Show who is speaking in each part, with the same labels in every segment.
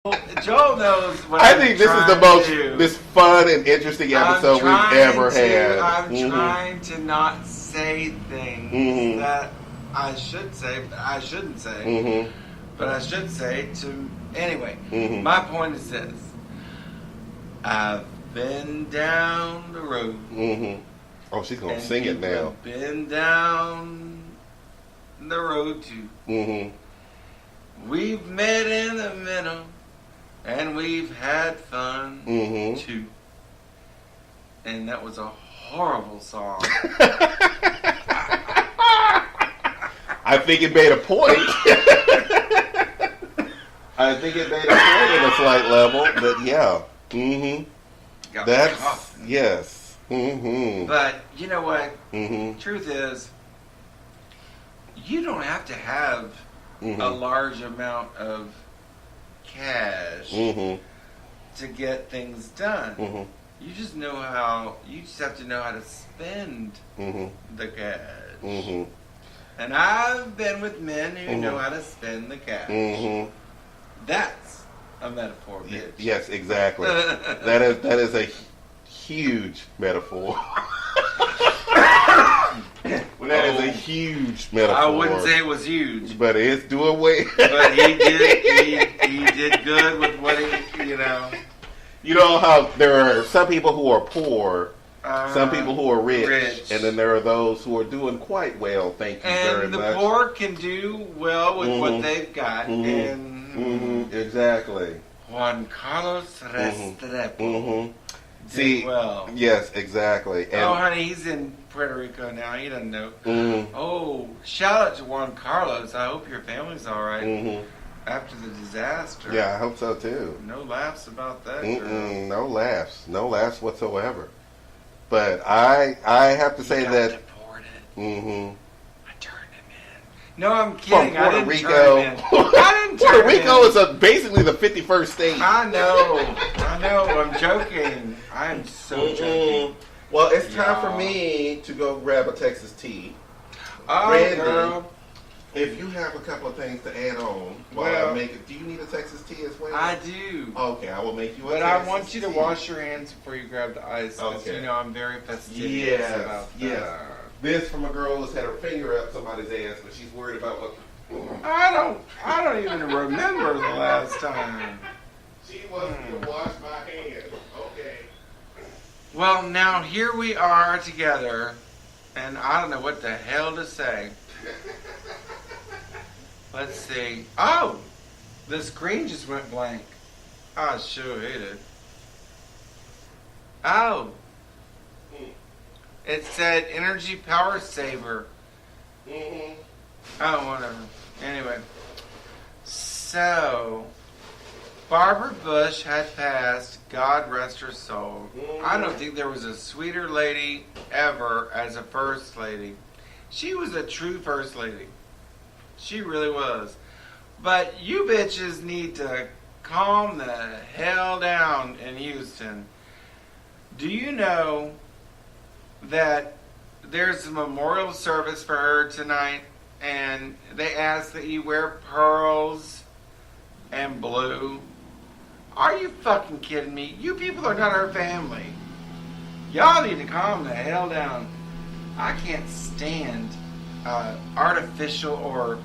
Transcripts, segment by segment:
Speaker 1: Joel knows what
Speaker 2: I think this is the most this fun and interesting
Speaker 1: I'm
Speaker 2: episode we've
Speaker 1: trying
Speaker 2: ever
Speaker 1: to-
Speaker 2: had.
Speaker 1: I'm trying to not say things that I should say, but I shouldn't say. But I should say to anyway. My point is this: I've been down the road.
Speaker 2: Oh, she's gonna
Speaker 1: and
Speaker 2: sing it
Speaker 1: people
Speaker 2: now.
Speaker 1: have been down the road too. We've met in the middle, and we've had fun too. And that was a horrible song.
Speaker 2: I think it made a point. I think it made a point at a slight level, but yeah.
Speaker 1: Got me
Speaker 2: That's
Speaker 1: coughing.
Speaker 2: yes.
Speaker 1: But you know what? Truth is, you don't have to have a large amount of cash to get things done. You just know how. You just have to know how to spend the cash. And I've been with men who know how to spend the cash. That's a metaphor, bitch.
Speaker 2: Yes, exactly. that is a huge metaphor. That is a huge metaphor.
Speaker 1: I wouldn't say it was huge,
Speaker 2: but it's doing way.
Speaker 1: But he did good with what he, you know.
Speaker 2: You know how there are some people who are poor, some people who are rich, and then there are those who are doing quite well. Thank you very much.
Speaker 1: And the poor can do well with what they've got. And
Speaker 2: exactly.
Speaker 1: Juan Carlos Restrepo.
Speaker 2: See,
Speaker 1: well.
Speaker 2: Yes, exactly. And
Speaker 1: oh, honey, he's in Puerto Rico now. He doesn't know. Oh, shout out to Juan Carlos. I hope your family's all right after the disaster.
Speaker 2: Yeah, I hope so too.
Speaker 1: No laughs about that, girl.
Speaker 2: No laughs whatsoever. But I have to say that
Speaker 1: deported.
Speaker 2: I
Speaker 1: turned him in. No, I'm kidding.
Speaker 2: From Puerto
Speaker 1: Rico.
Speaker 2: I didn't Puerto Rico is basically the 51st state.
Speaker 1: I know. I'm joking. I'm so joking.
Speaker 2: Well, it's time for me to go grab a Texas tea.
Speaker 1: Oh,
Speaker 2: Brandon,
Speaker 1: girl.
Speaker 2: if you have a couple of things to add on while I make it, do you need a Texas tea as well?
Speaker 1: I do.
Speaker 2: Okay, I will make you a
Speaker 1: But
Speaker 2: Texas
Speaker 1: I want you to
Speaker 2: tea.
Speaker 1: wash your hands before you grab the ice. Because you know I'm very fastidious about that.
Speaker 2: Yes. This from a girl that's had her finger up somebody's ass, but she's worried about what.
Speaker 1: I don't even remember the last time.
Speaker 2: She wants me to wash my hands. Okay.
Speaker 1: Well, now here we are together, and I don't know what the hell to say. Let's see. Oh, the screen just went blank. I sure hate it. Oh. It said energy power saver. Oh, whatever. Anyway. So, Barbara Bush had passed, God rest her soul. I don't think there was a sweeter lady ever as a first lady. She was a true first lady. She really was. But you bitches need to calm the hell down in Houston. Do you know that there's a memorial service for her tonight, and they ask that you wear pearls and blue? Are you fucking kidding me? You people are not her family. Y'all need to calm the hell down. I can't stand artificial or,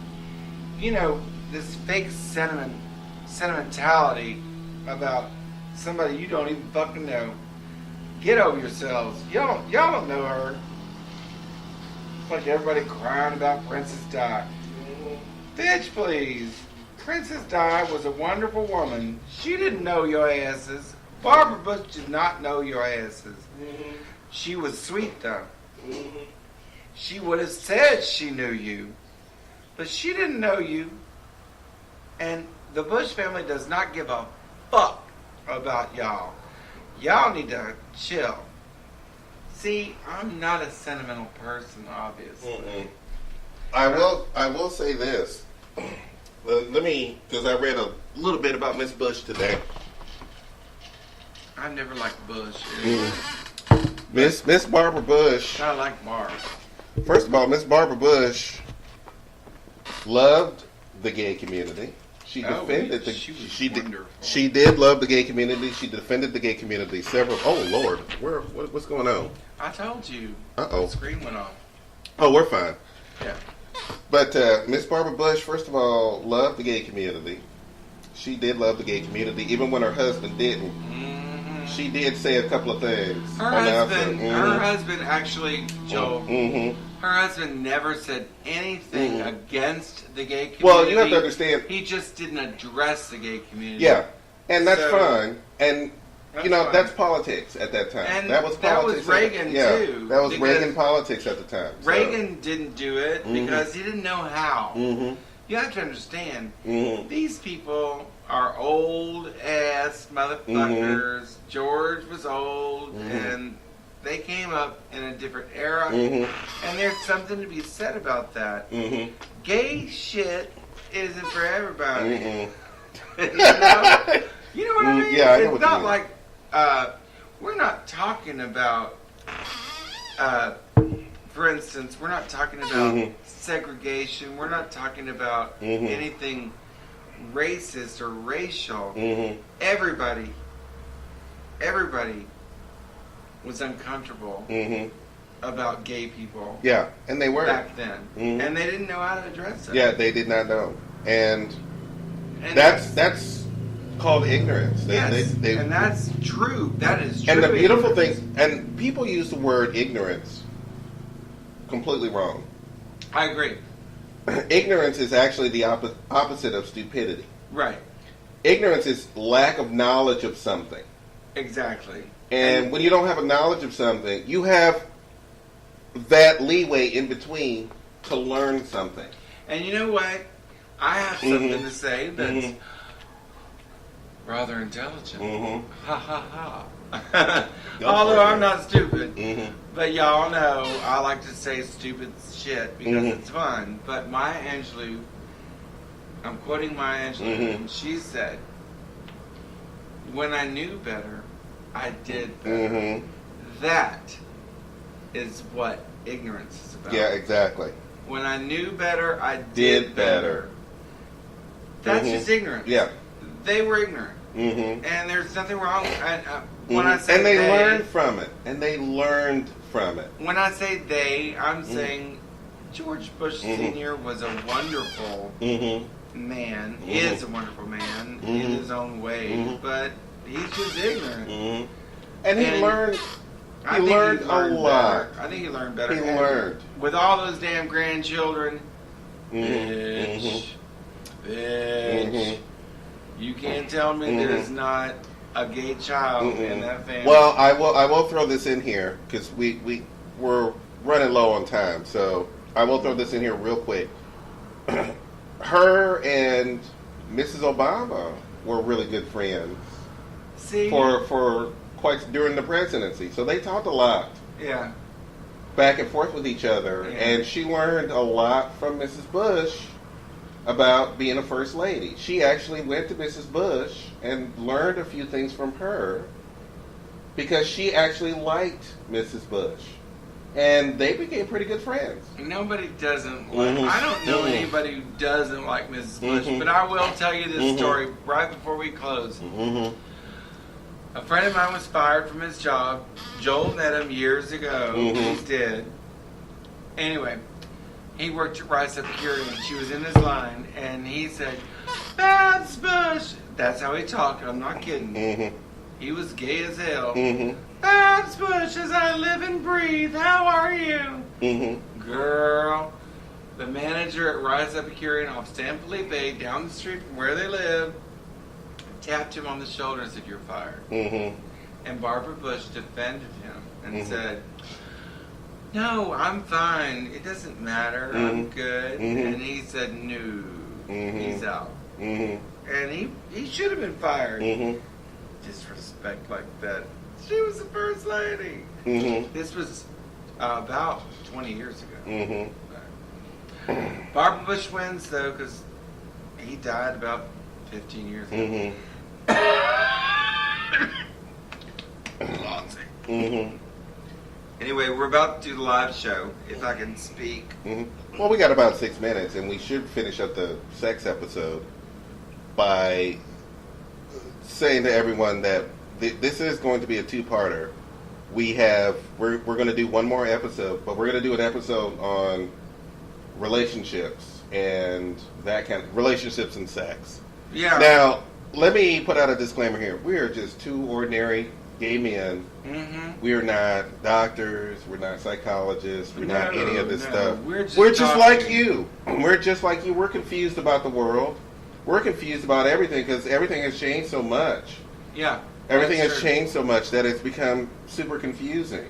Speaker 1: you know, this fake sentimentality about somebody you don't even fucking know. Get over yourselves. Y'all don't know her. It's like everybody crying about Princess Di. Bitch, please. Princess Di was a wonderful woman. She didn't know your asses. Barbara Bush did not know your asses. She was sweet, though. She would have said she knew you, but she didn't know you. And the Bush family does not give a fuck about y'all. Y'all need to chill. See, I'm not a sentimental person, obviously.
Speaker 2: I will say this. Let me, because I read a little bit about Miss Bush today.
Speaker 1: I never liked Bush.
Speaker 2: Miss Barbara Bush.
Speaker 1: I like Barb.
Speaker 2: First of all, Miss Barbara Bush loved the gay community. She defended
Speaker 3: she was wonderful.
Speaker 2: She did love the gay community. She defended the gay community several. Oh Lord, what's going on?
Speaker 1: I told you.
Speaker 2: Uh-oh.
Speaker 1: The screen went off.
Speaker 2: Oh, we're fine.
Speaker 1: Yeah.
Speaker 2: But Miss Barbara Bush, first of all, loved the gay community. She did love the gay community, even when her husband didn't.
Speaker 1: Mm-hmm.
Speaker 2: She did say a couple of things.
Speaker 1: Her husband actually, Joel.
Speaker 2: Mm-hmm.
Speaker 1: Her husband never said anything against the gay community.
Speaker 2: Well, you have to understand.
Speaker 1: He just didn't address the gay community.
Speaker 2: Yeah, and that's fine. And
Speaker 1: fine.
Speaker 2: that's politics at that time.
Speaker 1: And
Speaker 2: that was politics.
Speaker 1: That was Reagan too.
Speaker 2: That was Reagan politics at the time. So.
Speaker 1: Reagan didn't do it because he didn't know how.
Speaker 2: Mm-hmm.
Speaker 1: You have to understand, these people are old ass motherfuckers. George was old, and they came up in a different era, and there's something to be said about that. Gay shit isn't for everybody. You know what I mean?
Speaker 2: Yeah, I know
Speaker 1: it's
Speaker 2: what
Speaker 1: not
Speaker 2: you mean.
Speaker 1: like we're not talking about. For instance, we're not talking about segregation. We're not talking about anything racist or racial. Everybody was uncomfortable about gay people.
Speaker 2: Yeah, and they were
Speaker 1: back then, and they didn't know how to address it.
Speaker 2: Yeah, they did not know, and that's called ignorance.
Speaker 1: And that's true. That is true.
Speaker 2: And the beautiful thing, and people use the word ignorance completely wrong.
Speaker 1: I agree.
Speaker 2: Ignorance is actually the opposite of stupidity.
Speaker 1: Right.
Speaker 2: Ignorance is lack of knowledge of something.
Speaker 1: Exactly.
Speaker 2: And when you don't have a knowledge of something, you have that leeway in between to learn something.
Speaker 1: And you know what? I have something to say that's rather intelligent. Ha ha ha. Although I'm not stupid. But y'all know I like to say stupid shit because it's fun. But Maya Angelou, I'm quoting Maya Angelou, and she said, "When I knew better, I did better." That is what ignorance is about.
Speaker 2: Yeah, exactly.
Speaker 1: When I knew better, I did better. That's just ignorance.
Speaker 2: Yeah.
Speaker 1: They were ignorant. And there's nothing wrong. When I say
Speaker 2: and they learned from it. And they learned from it.
Speaker 1: When I say they, I'm saying George Bush Sr. was a wonderful man. He is a wonderful man in his own way. But he's just ignorant.
Speaker 2: And he learned... He learned a lot.
Speaker 1: I think he learned better.
Speaker 2: He learned.
Speaker 1: With all those damn grandchildren. Bitch. You can't tell me there's not a gay child in that family.
Speaker 2: Well, I will throw this in here because we're running low on time, so I will throw this in here real quick. Her and Mrs. Obama were really good friends.
Speaker 1: See?
Speaker 2: For quite during the presidency, so they talked a lot.
Speaker 1: Yeah.
Speaker 2: Back and forth with each other, and she learned a lot from Mrs. Bush about being a first lady. She actually went to Mrs. Bush and learned a few things from her because she actually liked Mrs. Bush. And they became pretty good friends.
Speaker 1: Nobody doesn't like... I don't know anybody who doesn't like Mrs. Bush, but I will tell you this story right before we close. A friend of mine was fired from his job. Joel met him years ago. He's dead. Anyway, he worked at Rice Epicurean. She was in his line, and he said, "Babs Bush." That's how he talked. I'm not kidding. He was gay as hell. "Babs Bush, as I live and breathe, how are you?" Girl, the manager at Rice Epicurean off San Felipe, down the street from where they live, tapped him on the shoulder and said, "You're fired." And Barbara Bush defended him and said, "No, I'm fine. It doesn't matter. I'm good." And he said, "No, he's out." And he should have been fired. Disrespect like that. She was the first lady. This was about 20 years ago. Barbara Bush wins, though, because he died about 15 years ago. Anyway, we're about to do the live show, if I can speak.
Speaker 2: Well, we got about 6 minutes, and we should finish up the sex episode. by saying to everyone that this is going to be a two-parter. We're going to do one more episode, but we're going to do an episode on relationships and that kind of relationships and sex.
Speaker 1: Yeah.
Speaker 2: Now, let me put out a disclaimer here. We are just two ordinary gay men.
Speaker 1: Mm-hmm.
Speaker 2: We are not doctors. We're not psychologists. We're not any of this stuff.
Speaker 1: We're
Speaker 2: just like you. We're just like you. We're confused about the world. We're confused about everything because everything has changed so much.
Speaker 1: Yeah.
Speaker 2: Everything
Speaker 1: that's
Speaker 2: has
Speaker 1: true.
Speaker 2: changed so much that it's become super confusing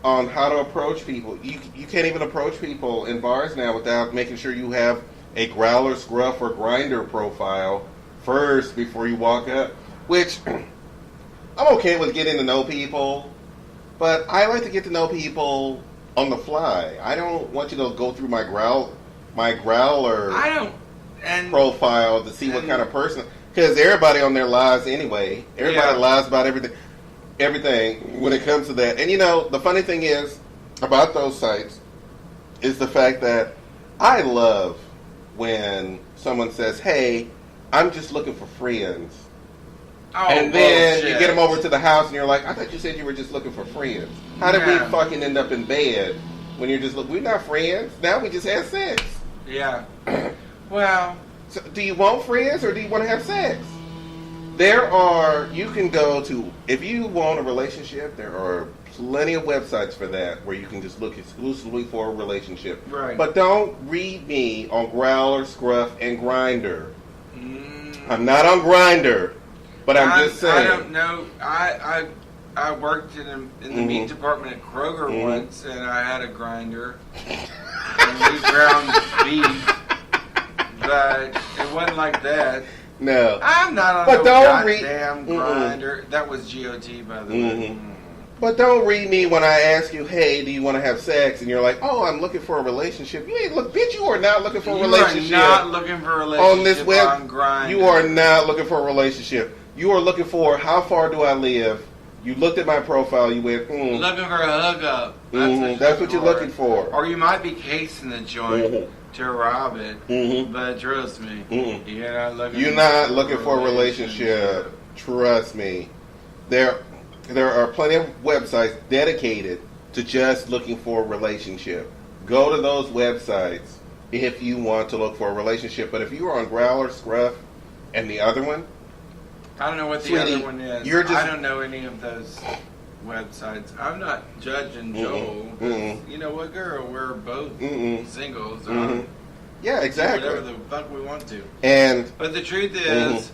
Speaker 2: on how to approach people. You can't even approach people in bars now without making sure you have a growler, scruff, or grinder profile first before you walk up. Which I'm okay with getting to know people, but I like to get to know people on the fly. I don't want you to go through my growler
Speaker 1: I don't. And
Speaker 2: profile to see what kind of person. Because everybody on there lies anyway. Everybody lies about everything when it comes to that. And you know, the funny thing is about those sites is the fact that I love when someone says, "Hey, I'm just looking for friends."
Speaker 1: oh,
Speaker 2: And then
Speaker 1: bullshit.
Speaker 2: you get them over to the house and you're like, "I thought you said you were just looking for friends. How did we
Speaker 1: Yeah.
Speaker 2: fucking end up in bed when you're just we're not friends. Now we just had sex."
Speaker 1: Yeah. Well.
Speaker 2: So, do you want friends or do you want to have sex? You can go to, if you want a relationship, there are plenty of websites for that where you can just look exclusively for a relationship.
Speaker 1: Right.
Speaker 2: But don't read me on Growler, Scruff, and Grinder.
Speaker 1: Mm,
Speaker 2: I'm not on Grinder, but I'm just saying.
Speaker 1: I don't know. I worked in the meat department at Kroger once, and I had a grinder, and we ground beef. But it wasn't like that.
Speaker 2: No.
Speaker 1: I'm not on
Speaker 2: But
Speaker 1: no
Speaker 2: don't read-
Speaker 1: goddamn grinder. That was GOT, by the way.
Speaker 2: But don't read me when I ask you, "Hey, do you want to have sex?" And you're like, "Oh, I'm looking for a relationship." You ain't bitch. You are not looking for a relationship.
Speaker 1: You are not looking for a relationship
Speaker 2: on this web.
Speaker 1: on Grindr.
Speaker 2: You are not looking for a relationship. You are looking for how far do I live. You looked at my profile. You went,
Speaker 1: looking for a hookup.
Speaker 2: That's what you're looking for.
Speaker 1: Or you might be casing the joint to rob it. But trust me, you're not looking.
Speaker 2: You're not looking for a relationship. Trust me. There are plenty of websites dedicated to just looking for a relationship. Go to those websites if you want to look for a relationship. But if you are on Growler, Scruff, and the other one,
Speaker 1: I don't know what the
Speaker 2: Sweetie,
Speaker 1: other one is. I don't know any of those websites. I'm not judging Joel. 'Cause you know what, girl? We're both singles.
Speaker 2: yeah, exactly.
Speaker 1: Whatever the fuck we want to.
Speaker 2: And
Speaker 1: But the truth is,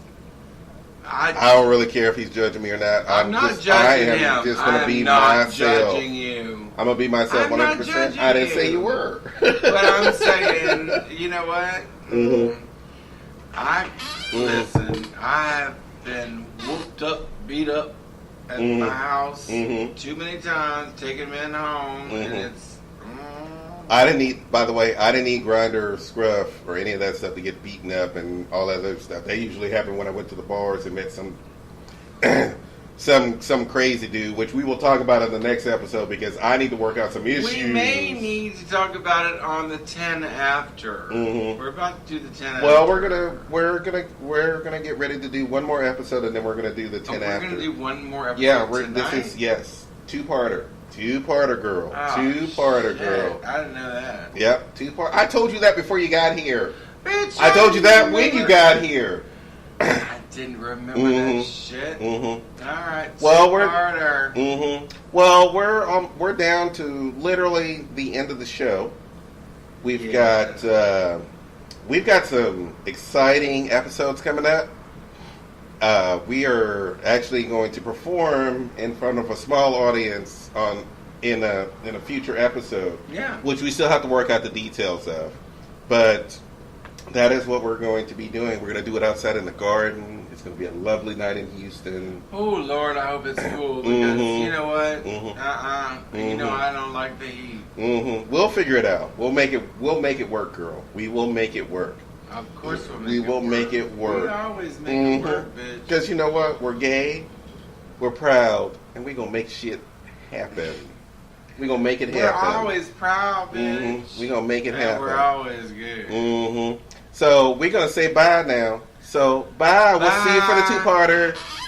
Speaker 2: I don't really care if he's judging me or not.
Speaker 1: I'm not
Speaker 2: I
Speaker 1: judging
Speaker 2: am
Speaker 1: him.
Speaker 2: just going to be
Speaker 1: I'm not
Speaker 2: myself.
Speaker 1: judging you.
Speaker 2: I'm going to be myself
Speaker 1: I'm not
Speaker 2: 100%.
Speaker 1: judging
Speaker 2: I didn't say
Speaker 1: you.
Speaker 2: you were.
Speaker 1: But I'm saying, you know what? Listen, I've been whooped up, beat up at my house too many times, taking men home, and it's.
Speaker 2: I didn't need Grinder or Scruff or any of that stuff to get beaten up and all that other stuff. That usually happened when I went to the bars and met some crazy dude, which we will talk about in the next episode because I need to work out some issues.
Speaker 1: We may need to talk about it on the 10 after. We're about to do the 10 after.
Speaker 2: Well, we're gonna get ready to do one more episode and then we're gonna do the 10 after.
Speaker 1: We're gonna do one more episode.
Speaker 2: Yeah,
Speaker 1: tonight?
Speaker 2: this is two-parter, girl,
Speaker 1: Oh,
Speaker 2: two-parter
Speaker 1: shit.
Speaker 2: girl.
Speaker 1: I didn't know that.
Speaker 2: Yep, two-part. I told you that before you got here.
Speaker 1: Bitch,
Speaker 2: I told you that when you
Speaker 1: remember.
Speaker 2: got here.
Speaker 1: I didn't remember that shit. All right.
Speaker 2: Well,
Speaker 1: we're
Speaker 2: Well, we're down to literally the end of the show. We've got some exciting episodes coming up. We are actually going to perform in front of a small audience in a future episode.
Speaker 1: Yeah.
Speaker 2: Which we still have to work out the details of, but that is what we're going to be doing. We're going to do it outside in the garden. It's going to be a lovely night in Houston.
Speaker 1: Oh Lord, I hope it's cool because you know what? You know I don't like the heat.
Speaker 2: We'll figure it out. We'll make it work, girl. We will make it work.
Speaker 1: Of course
Speaker 2: We will make it work.
Speaker 1: We always make it work, bitch.
Speaker 2: Because you know what? We're gay, we're proud, and we're going to make shit happen. We're going to make it happen.
Speaker 1: We're always proud, bitch.
Speaker 2: We're going to make it happen.
Speaker 1: We're always good.
Speaker 2: So we're going to say bye now. So, bye. We'll see you for the
Speaker 1: Bye.
Speaker 2: two-parter.